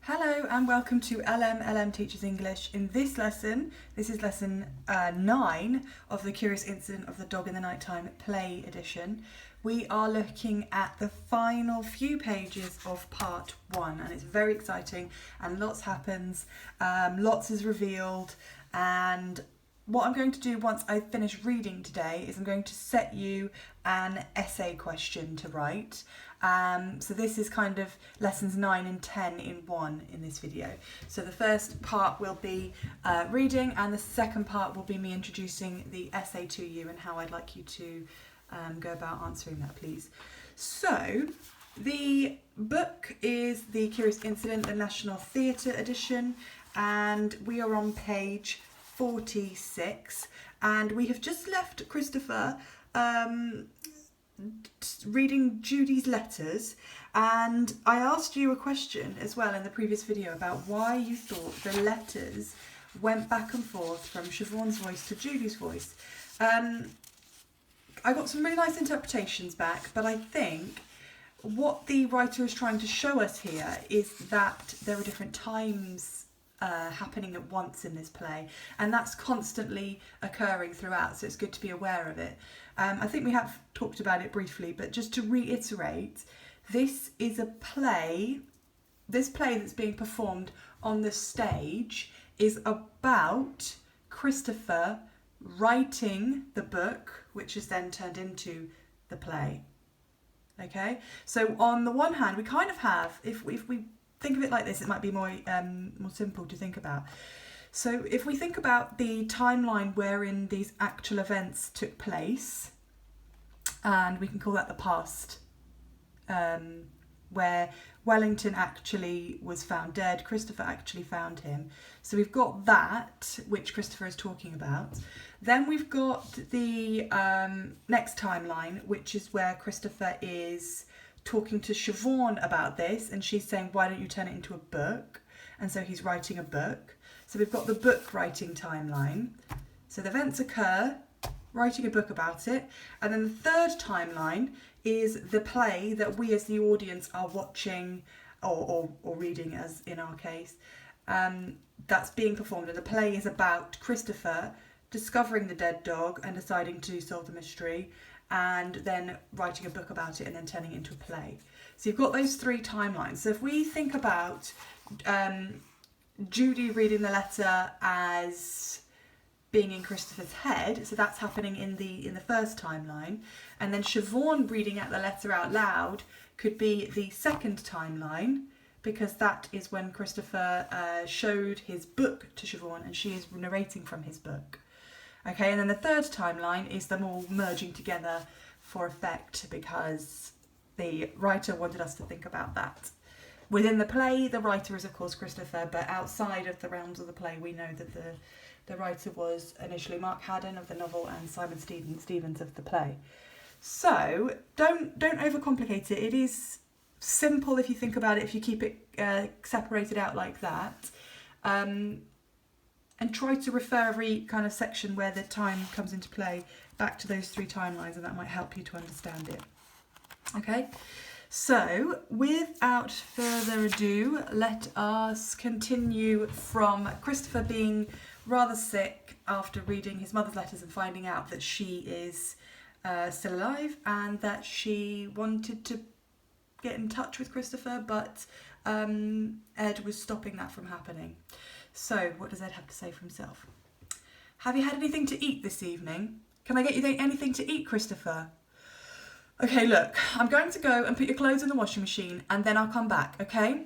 Hello and welcome to LM Teachers English. In this lesson, this is lesson 9 of the Curious Incident of the Dog in the Nighttime Play edition. We are looking at the final few pages of part 1 and it's very exciting and lots happens, lots is revealed, and what I'm going to do once I finish reading today is I'm going to set you an essay question to write. So this is kind of lessons 9 and 10 in one in this video. So the first part will be reading, and the second part will be me introducing the essay to you and how I'd like you to go about answering that, please. So the book is The Curious Incident, the National Theatre edition, and we are on page 46, and we have just left Christopher reading Judy's letters, and I asked you a question as well in the previous video about why you thought the letters went back and forth from Siobhan's voice to Judy's voice. I got some really nice interpretations back, but I think what the writer is trying to show us here is that there are different times happening at once in this play, and that's constantly occurring throughout, so it's good to be aware of it. I think we have talked about it briefly, but just to reiterate, this is a play, this play that's being performed on the stage is about Christopher writing the book, which is then turned into the play. Okay, so on the one hand, we kind of have, if we think of it like this, it might be more simple to think about. So if we think about the timeline wherein these actual events took place, and we can call that the past, where Wellington actually was found dead, Christopher actually found him. So we've got that, which Christopher is talking about. Then we've got the next timeline, which is where Christopher is talking to Siobhan about this, and she's saying, why don't you turn it into a book? And so he's writing a book. So we've got the book writing timeline. So the events occur, writing a book about it. And then the third timeline is the play that we as the audience are watching or reading, as in our case, that's being performed. And the play is about Christopher discovering the dead dog and deciding to solve the mystery, and then writing a book about it and then turning it into a play. So you've got those three timelines. So if we think about Judy reading the letter as being in Christopher's head, so that's happening in the first timeline, and then Siobhan reading out the letter out loud could be the second timeline, because that is when Christopher showed his book to Siobhan and she is narrating from his book. Okay, and then the third timeline is them all merging together for effect, because the writer wanted us to think about that. Within the play, the writer is of course Christopher, but outside of the realms of the play, we know that the writer was initially Mark Haddon of the novel and Simon Stevens of the play. So don't overcomplicate it. It is simple if you think about it, if you keep it separated out like that. And try to refer every kind of section where the time comes into play back to those three timelines, and that might help you to understand it. Okay, so without further ado, let us continue from Christopher being rather sick after reading his mother's letters and finding out that she is still alive and that she wanted to get in touch with Christopher, but Ed was stopping that from happening. So, what does Ed have to say for himself? Have you had anything to eat this evening? Can I get you anything to eat, Christopher? Okay, look, I'm going to go and put your clothes in the washing machine and then I'll come back, okay?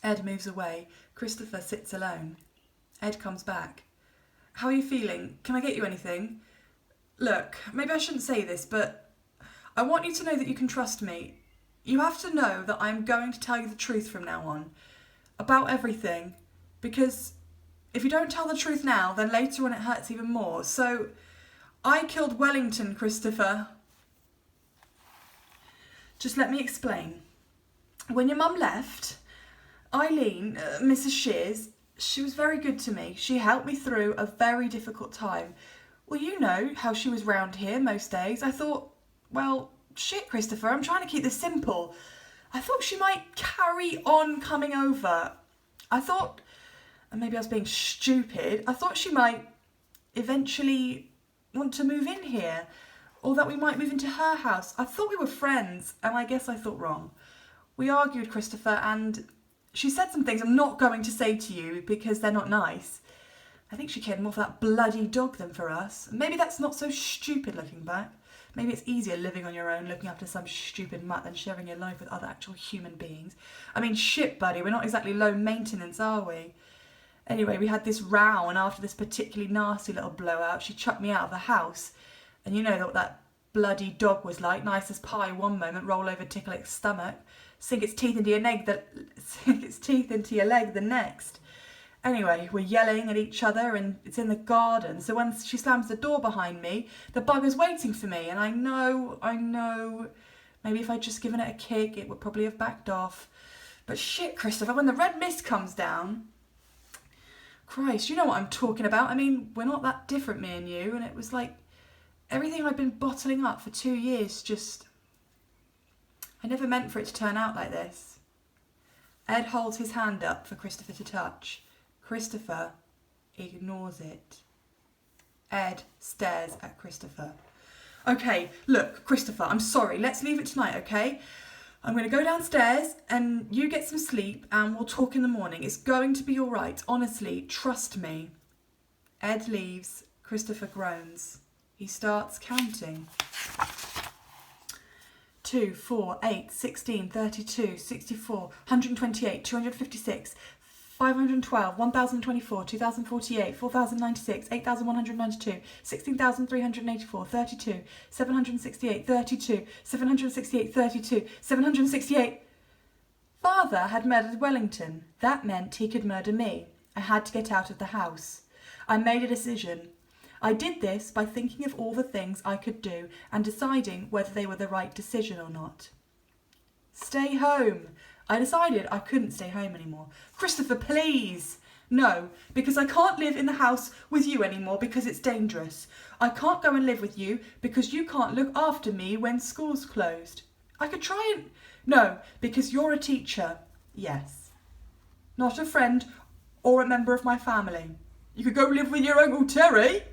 Ed moves away. Christopher sits alone. Ed comes back. How are you feeling? Can I get you anything? Look, maybe I shouldn't say this, but I want you to know that you can trust me. You have to know that I'm going to tell you the truth from now on. About everything. Because if you don't tell the truth now, then later on it hurts even more. So, I killed Wellington, Christopher. Just let me explain. When your mum left, Eileen, Mrs. Shears, she was very good to me. She helped me through a very difficult time. Well, you know how she was round here most days. I thought, well, shit, Christopher, I'm trying to keep this simple. I thought she might carry on coming over. I thought, and maybe I was being stupid, I thought she might eventually want to move in here, or that we might move into her house. I thought we were friends, and I guess I thought wrong. We argued, Christopher, and she said some things I'm not going to say to you because they're not nice. I think she cared more for that bloody dog than for us. Maybe that's not so stupid looking back. Maybe it's easier living on your own, looking after some stupid mutt than sharing your life with other actual human beings. I mean, shit, buddy, we're not exactly low maintenance, are we? Anyway, we had this row, and after this particularly nasty little blowout, she chucked me out of the house. And you know what that bloody dog was like, nice as pie one moment, roll over, tickle its stomach, sink its teeth into your leg the next. Anyway, we're yelling at each other, and it's in the garden. So when she slams the door behind me, the bugger's waiting for me. And I know, maybe if I'd just given it a kick, it would probably have backed off. But shit, Christopher, when the red mist comes down, Christ, you know what I'm talking about. I mean, we're not that different, me and you. And it was like everything I'd been bottling up for 2 years just... I never meant for it to turn out like this. Ed holds his hand up for Christopher to touch. Christopher ignores it. Ed stares at Christopher. Okay, look, Christopher, I'm sorry. Let's leave it tonight, okay? I'm going to go downstairs and you get some sleep and we'll talk in the morning. It's going to be all right. Honestly, trust me. Ed leaves. Christopher groans. He starts counting. 2, 4, 8, 16, 32, 64, 128, 256, 512, 1024, 2048, 4096, 8192, 16384, 32, 768, 32, 768, 32, 768. Father had murdered Wellington. That meant he could murder me. I had to get out of the house. I made a decision. I did this by thinking of all the things I could do and deciding whether they were the right decision or not. Stay home. I decided I couldn't stay home anymore. Christopher, please. No, because I can't live in the house with you anymore because it's dangerous. I can't go and live with you because you can't look after me when school's closed. I could try and... No, because you're a teacher. Yes. Not a friend or a member of my family. You could go live with your Uncle Terry.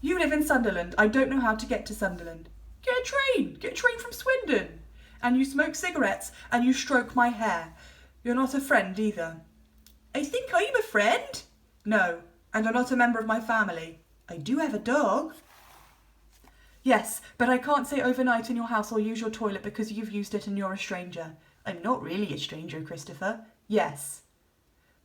You live in Sunderland. I don't know how to get to Sunderland. Get a train. Get a train from Swindon. And you smoke cigarettes and you stroke my hair. You're not a friend either. I think I'm a friend. No, and I'm not a member of my family. I do have a dog. Yes, but I can't stay overnight in your house or use your toilet because you've used it and you're a stranger. I'm not really a stranger, Christopher. Yes.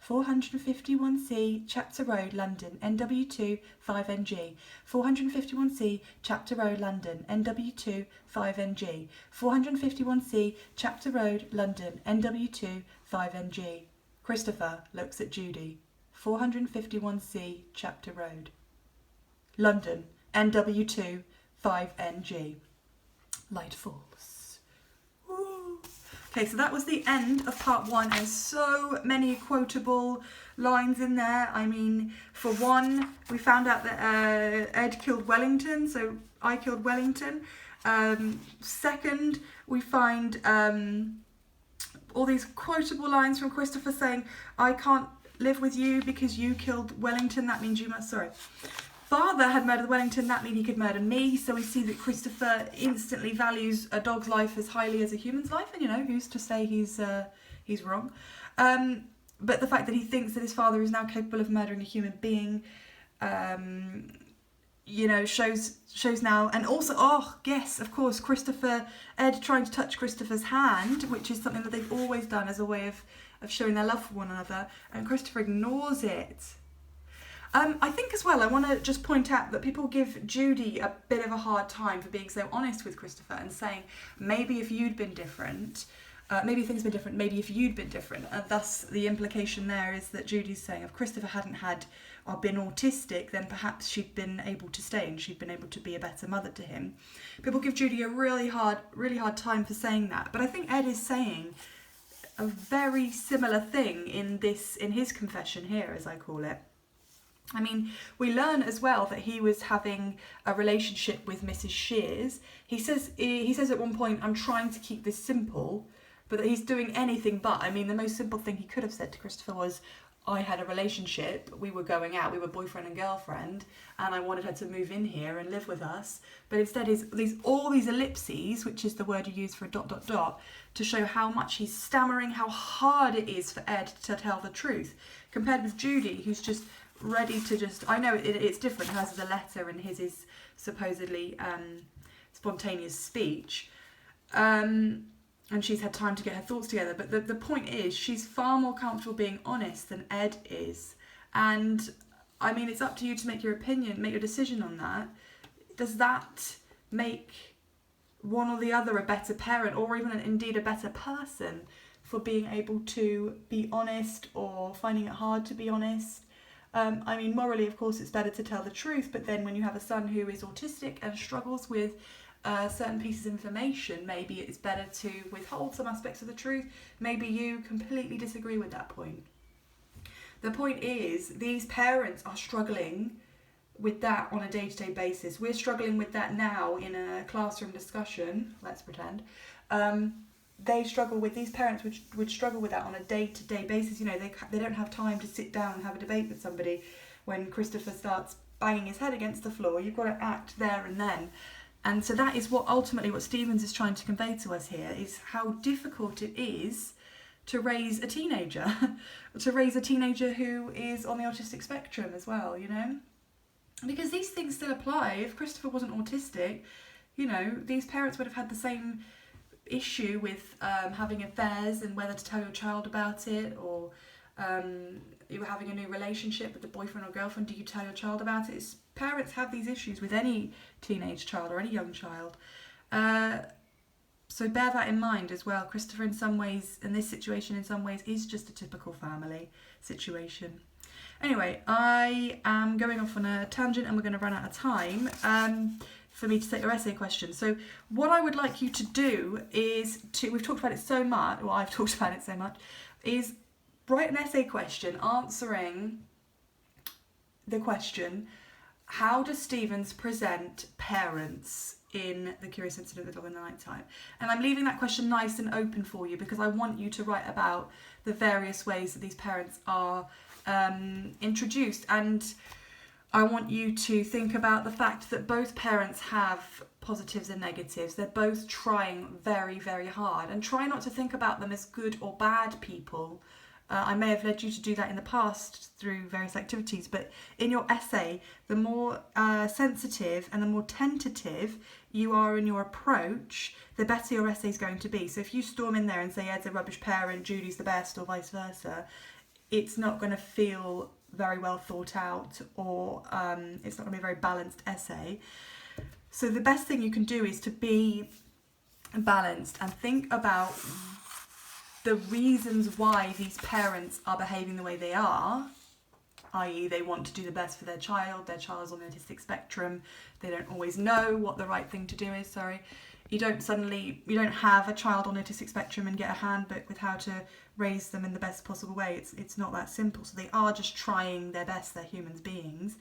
451C, Chapter Road, London, NW2 5NG. 451C, Chapter Road, London, NW2 5NG. 451C, Chapter Road, London, NW2 5NG. Christopher looks at Judy. 451C, Chapter Road, London, NW2 5NG. Light falls. Woo. Okay, so that was the end of part 1. There's so many quotable lines in there. I mean, for one, we found out that Ed killed Wellington, so I killed Wellington. Second, we find all these quotable lines from Christopher saying, I can't live with you because you killed Wellington. That means you must, sorry. Father had murdered Wellington, that means he could murder me. So we see that Christopher instantly values a dog's life as highly as a human's life, and you know, who's to say he's wrong. But the fact that he thinks that his father is now capable of murdering a human being, you know, shows now. And also, oh yes, of course, Ed trying to touch Christopher's hand, which is something that they've always done as a way of showing their love for one another, and Christopher ignores it. I think as well, I want to just point out that people give Judy a bit of a hard time for being so honest with Christopher and saying, maybe if you'd been different, maybe things had been different, maybe if you'd been different. And thus the implication there is that Judy's saying if Christopher hadn't had or been autistic, then perhaps she'd been able to stay and she'd been able to be a better mother to him. People give Judy a really hard time for saying that. But I think Ed is saying a very similar thing in his confession here, as I call it. I mean, we learn as well that he was having a relationship with Mrs. Shears. He says at one point, I'm trying to keep this simple. but that he's doing anything but. I mean, the most simple thing he could have said to Christopher was, I had a relationship, we were going out, we were boyfriend and girlfriend, and I wanted her to move in here and live with us. But instead is all these ellipses, which is the word you use for a ... to show how much he's stammering, how hard it is for Ed to tell the truth, compared with Judy, who's just ready to just... I know it's different, hers is a letter and his is supposedly spontaneous speech. And she's had time to get her thoughts together. But the point is, she's far more comfortable being honest than Ed is. And, I mean, it's up to you to make your opinion, make your decision on that. Does that make one or the other a better parent, or even indeed a better person, for being able to be honest or finding it hard to be honest? I mean, morally, of course, it's better to tell the truth. But then when you have a son who is autistic and struggles with certain pieces of information, maybe it's better to withhold some aspects of the truth. Maybe you completely disagree with that point. The point is, these parents are struggling with that on a day-to-day basis. We're struggling with that now in a classroom discussion, let's pretend. They struggle with, these parents would struggle with that on a day-to-day basis. You know, they don't have time to sit down and have a debate with somebody. When Christopher starts banging his head against the floor, you've got to act there and then. And so that is what ultimately what Stevens is trying to convey to us here, is how difficult it is to raise a teenager, who is on the autistic spectrum as well, you know? Because these things still apply. If Christopher wasn't autistic, you know, these parents would have had the same issue with having affairs and whether to tell your child about it, or you were having a new relationship with a boyfriend or girlfriend, do you tell your child about it? Parents have these issues with any teenage child or any young child. So bear that in mind as well. Christopher, in some ways, in this situation, in some ways, is just a typical family situation. Anyway, I am going off on a tangent and we're going to run out of time for me to take your essay question. So what I would like you to do is we've talked about it so much, well, I've talked about it so much, is write an essay question answering the question, how does Stevens present parents in The Curious Incident of the Dog in the Night Time? And I'm leaving that question nice and open for you because I want you to write about the various ways that these parents are introduced. And I want you to think about the fact that both parents have positives and negatives. They're both trying very, very hard. And try not to think about them as good or bad people. I may have led you to do that in the past through various activities, but in your essay, the more sensitive and the more tentative you are in your approach, the better your essay is going to be. So if you storm in there and say Ed's a rubbish parent, Judy's the best, or vice versa, it's not going to feel very well thought out, or it's not going to be a very balanced essay. So the best thing you can do is to be balanced and think about the reasons why these parents are behaving the way they are, i.e. they want to do the best for their child's on the autistic spectrum, they don't always know what the right thing to do is, You don't have a child on the autistic spectrum and get a handbook with how to raise them in the best possible way. It's not that simple. So they are just trying their best, they're human beings.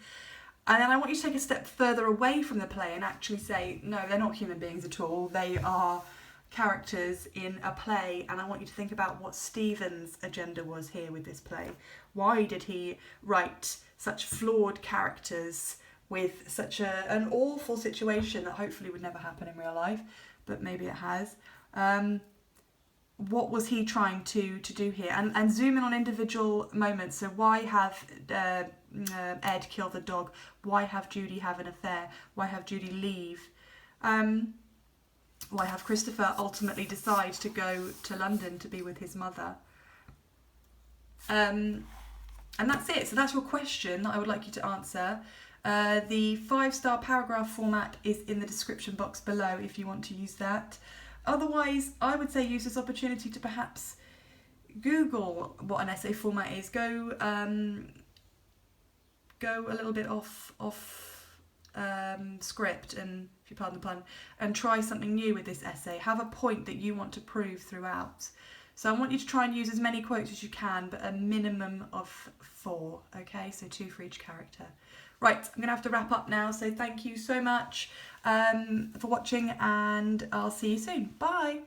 And then I want you to take a step further away from the play and actually say, no, they're not human beings at all. They are characters in a play, and I want you to think about what Stevens' agenda was here with this play. Why did he write such flawed characters with such an awful situation that hopefully would never happen in real life, but maybe it has? What was he trying to do here? And zoom in on individual moments. So why have Ed kill the dog? Why have Judy have an affair? Why have Judy leave? Why have Christopher ultimately decide to go to London to be with his mother? And that's it. So that's your question that I would like you to answer. The 5-star paragraph format is in the description box below if you want to use that. Otherwise, I would say use this opportunity to perhaps Google what an essay format is. Go a little bit off script, and if you pardon the pun, and try something new with this essay. Have a point that you want to prove throughout. So I want you to try and use as many quotes as you can, but a minimum of 4, okay? So 2 for each character. Right, I'm going to have to wrap up now, so thank you so much for watching, and I'll see you soon. Bye!